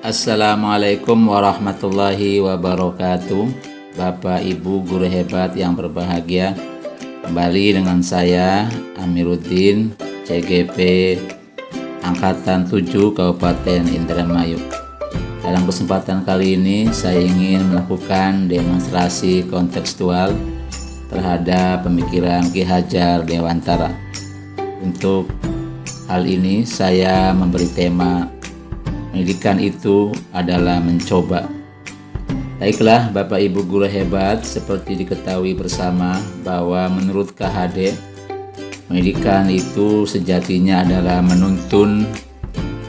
Assalamualaikum warahmatullahi wabarakatuh. Bapak Ibu guru hebat yang berbahagia, kembali dengan saya Amiruddin, CGP Angkatan 7 Kabupaten Indramayu. Dalam kesempatan kali ini saya ingin melakukan demonstrasi kontekstual terhadap pemikiran Ki Hajar Dewantara. Untuk hal ini saya memberi tema pendidikan itu adalah mencoba. Baiklah Bapak Ibu guru hebat, seperti diketahui bersama bahwa menurut KHD, pendidikan itu sejatinya adalah menuntun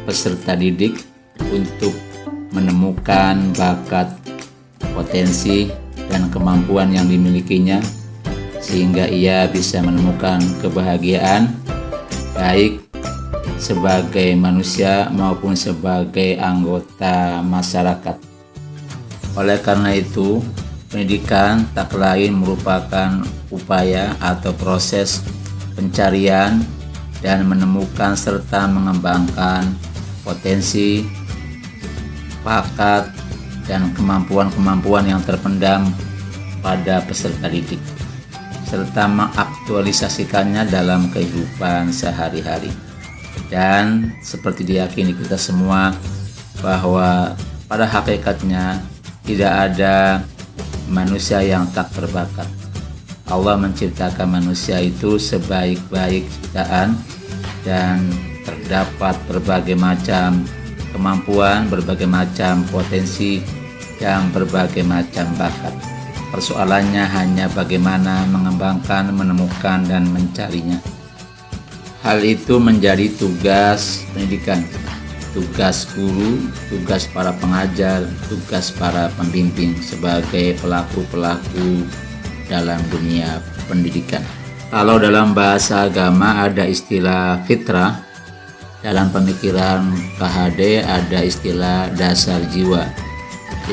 peserta didik untuk menemukan bakat, potensi, dan kemampuan yang dimilikinya sehingga ia bisa menemukan kebahagiaan baik sebagai manusia maupun sebagai anggota masyarakat. Oleh karena itu, pendidikan tak lain merupakan upaya atau proses pencarian dan menemukan serta mengembangkan potensi, bakat, dan kemampuan-kemampuan yang terpendam pada peserta didik, serta mengaktualisasikannya dalam kehidupan sehari-hari. Dan seperti diyakini kita semua bahwa pada hakikatnya tidak ada manusia yang tak berbakat. Allah menciptakan manusia itu sebaik-baik ciptaan dan terdapat berbagai macam kemampuan, berbagai macam potensi, dan berbagai macam bakat. Persoalannya hanya bagaimana mengembangkan, menemukan, dan mencarinya. Hal itu menjadi tugas pendidikan, tugas guru, tugas para pengajar, tugas para pembimbing sebagai pelaku-pelaku dalam dunia pendidikan. Kalau dalam bahasa agama ada istilah fitrah, dalam pemikiran KHD ada istilah dasar jiwa,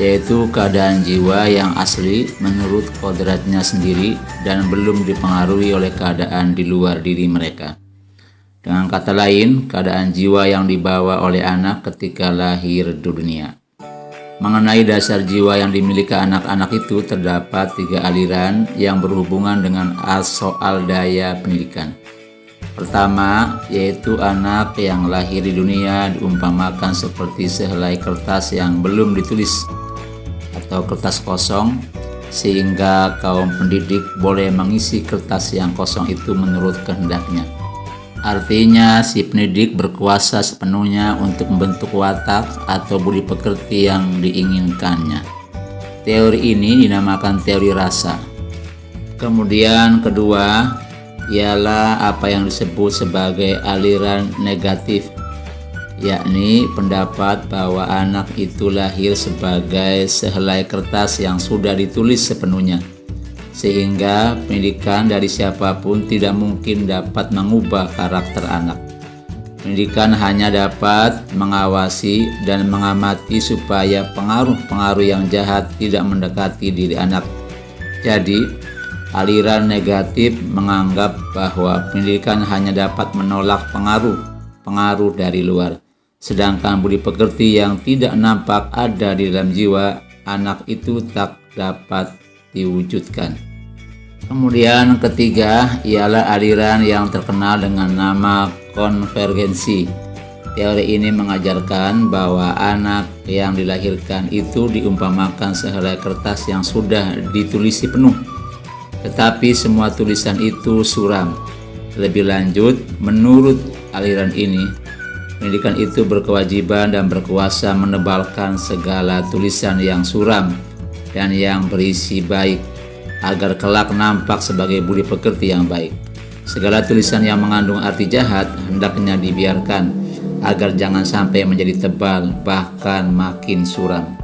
yaitu keadaan jiwa yang asli menurut kodratnya sendiri dan belum dipengaruhi oleh keadaan di luar diri mereka. Dengan kata lain, keadaan jiwa yang dibawa oleh anak ketika lahir di dunia. Mengenai dasar jiwa yang dimiliki anak-anak itu terdapat 3 aliran yang berhubungan dengan soal daya pendidikan. Pertama, yaitu anak yang lahir di dunia diumpamakan seperti sehelai kertas yang belum ditulis atau kertas kosong, sehingga kaum pendidik boleh mengisi kertas yang kosong itu menurut kehendaknya. Artinya si pendidik berkuasa sepenuhnya untuk membentuk watak atau budi pekerti yang diinginkannya. Teori ini dinamakan teori rasa. Kemudian kedua ialah apa yang disebut sebagai aliran negatif, yakni pendapat bahwa anak itu lahir sebagai sehelai kertas yang sudah ditulis sepenuhnya, sehingga pendidikan dari siapapun tidak mungkin dapat mengubah karakter anak. Pendidikan hanya dapat mengawasi dan mengamati supaya pengaruh-pengaruh yang jahat tidak mendekati diri anak. Jadi, aliran negatif menganggap bahwa pendidikan hanya dapat menolak pengaruh dari luar. Sedangkan budi pekerti yang tidak nampak ada di dalam jiwa anak itu tak dapat diwujudkan. Kemudian ketiga ialah aliran yang terkenal dengan nama konvergensi. Teori ini mengajarkan bahwa anak yang dilahirkan itu diumpamakan sehelai kertas yang sudah ditulisi penuh, tetapi semua tulisan itu suram. Lebih lanjut, menurut aliran ini, pendidikan itu berkewajiban dan berkuasa menebalkan segala tulisan yang suram dan yang berisi baik, agar kelak nampak sebagai budi pekerti yang baik. Segala tulisan yang mengandung arti jahat hendaknya dibiarkan, agar jangan sampai menjadi tebal, bahkan makin suram.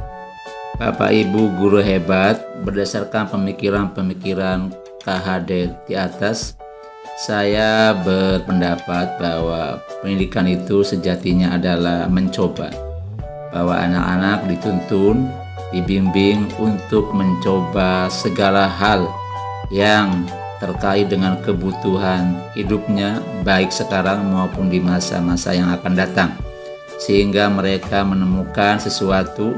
Bapak Ibu guru hebat, berdasarkan pemikiran-pemikiran KHD di atas, saya berpendapat bahwa pendidikan itu sejatinya adalah mencoba, bahwa anak-anak dituntun, dibimbing untuk mencoba segala hal yang terkait dengan kebutuhan hidupnya baik sekarang maupun di masa-masa yang akan datang. sehingga mereka menemukan sesuatu,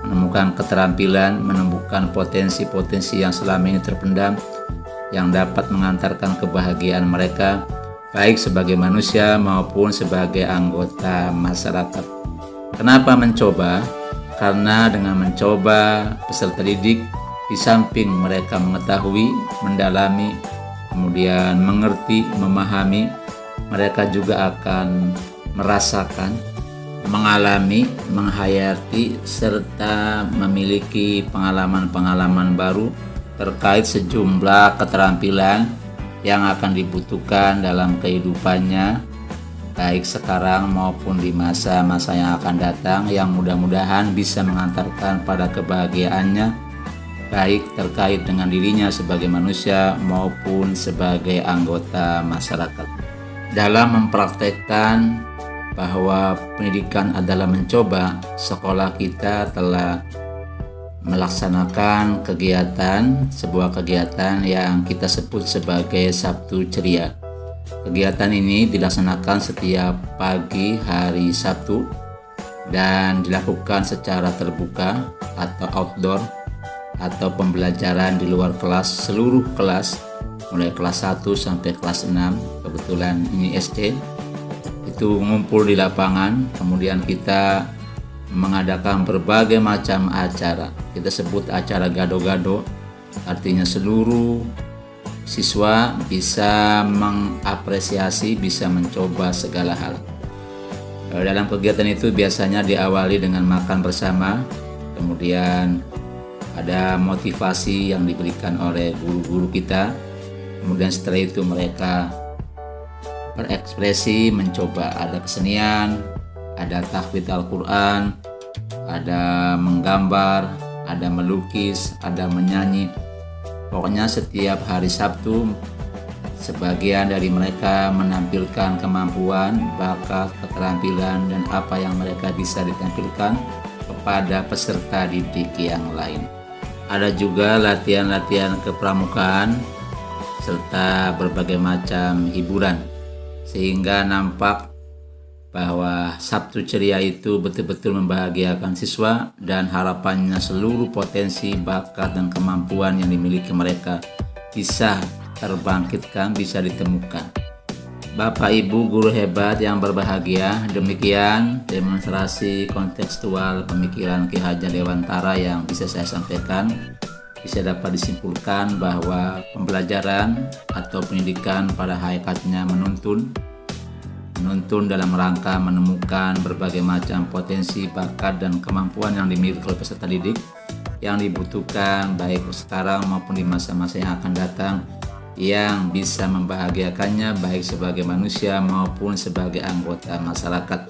menemukan keterampilan, menemukan potensi-potensi yang selama ini terpendam yang dapat mengantarkan kebahagiaan mereka baik sebagai manusia maupun sebagai anggota masyarakat. Kenapa mencoba? Karena dengan mencoba, peserta didik di samping mereka mengetahui, mendalami, kemudian mengerti, memahami, mereka juga akan merasakan, mengalami, menghayati, serta memiliki pengalaman-pengalaman baru terkait sejumlah keterampilan yang akan dibutuhkan dalam kehidupannya, baik sekarang maupun di masa-masa yang akan datang, yang mudah-mudahan bisa mengantarkan pada kebahagiaannya, baik terkait dengan dirinya sebagai manusia maupun sebagai anggota masyarakat. Dalam mempraktekkan bahwa pendidikan adalah mencoba, sekolah kita telah melaksanakan sebuah kegiatan yang kita sebut sebagai Sabtu Ceria. Kegiatan ini dilaksanakan setiap pagi hari Sabtu dan dilakukan secara terbuka atau outdoor atau pembelajaran di luar kelas, seluruh kelas mulai kelas 1 sampai kelas 6, kebetulan ini SD, itu mengumpul di lapangan. Kemudian kita mengadakan berbagai macam acara. Kita sebut acara gado-gado, artinya seluruh siswa bisa mengapresiasi, bisa mencoba segala hal. Dalam kegiatan itu biasanya diawali dengan makan bersama, kemudian ada motivasi yang diberikan oleh guru-guru kita, kemudian setelah itu mereka berekspresi, mencoba, ada kesenian, ada tahfidz Al-Quran, ada menggambar, ada melukis, ada menyanyi. Pokoknya setiap hari Sabtu sebagian dari mereka menampilkan kemampuan, bakat, keterampilan, dan apa yang mereka bisa ditampilkan kepada peserta didik yang lain. Ada juga latihan-latihan kepramukaan serta berbagai macam hiburan, sehingga nampak bahwa Sabtu Ceria itu betul-betul membahagiakan siswa dan harapannya seluruh potensi, bakat, dan kemampuan yang dimiliki mereka bisa terbangkitkan, bisa ditemukan. Bapak Ibu guru hebat yang berbahagia, demikian demonstrasi kontekstual pemikiran Ki Hajar Dewantara yang bisa saya sampaikan. Bisa dapat disimpulkan bahwa pembelajaran atau pendidikan pada hakikatnya menuntun dalam rangka menemukan berbagai macam potensi, bakat, dan kemampuan yang dimiliki oleh peserta didik yang dibutuhkan baik sekarang maupun di masa-masa yang akan datang, yang bisa membahagiakannya baik sebagai manusia maupun sebagai anggota masyarakat.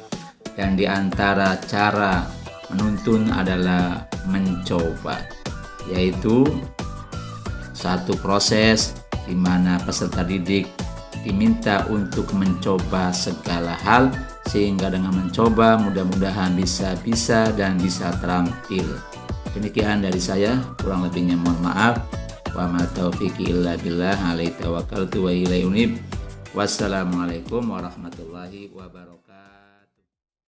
Dan di antara cara menuntun adalah mencoba, yaitu satu proses di mana peserta didik diminta untuk mencoba segala hal, sehingga dengan mencoba mudah-mudahan bisa dan bisa terampil. Demikian dari saya, kurang lebihnya mohon maaf. Wa ma taufiqi illa billah, alaihi tawakkaltu wa ilaihi unib. Wassalamualaikum warahmatullahi wabarakatuh.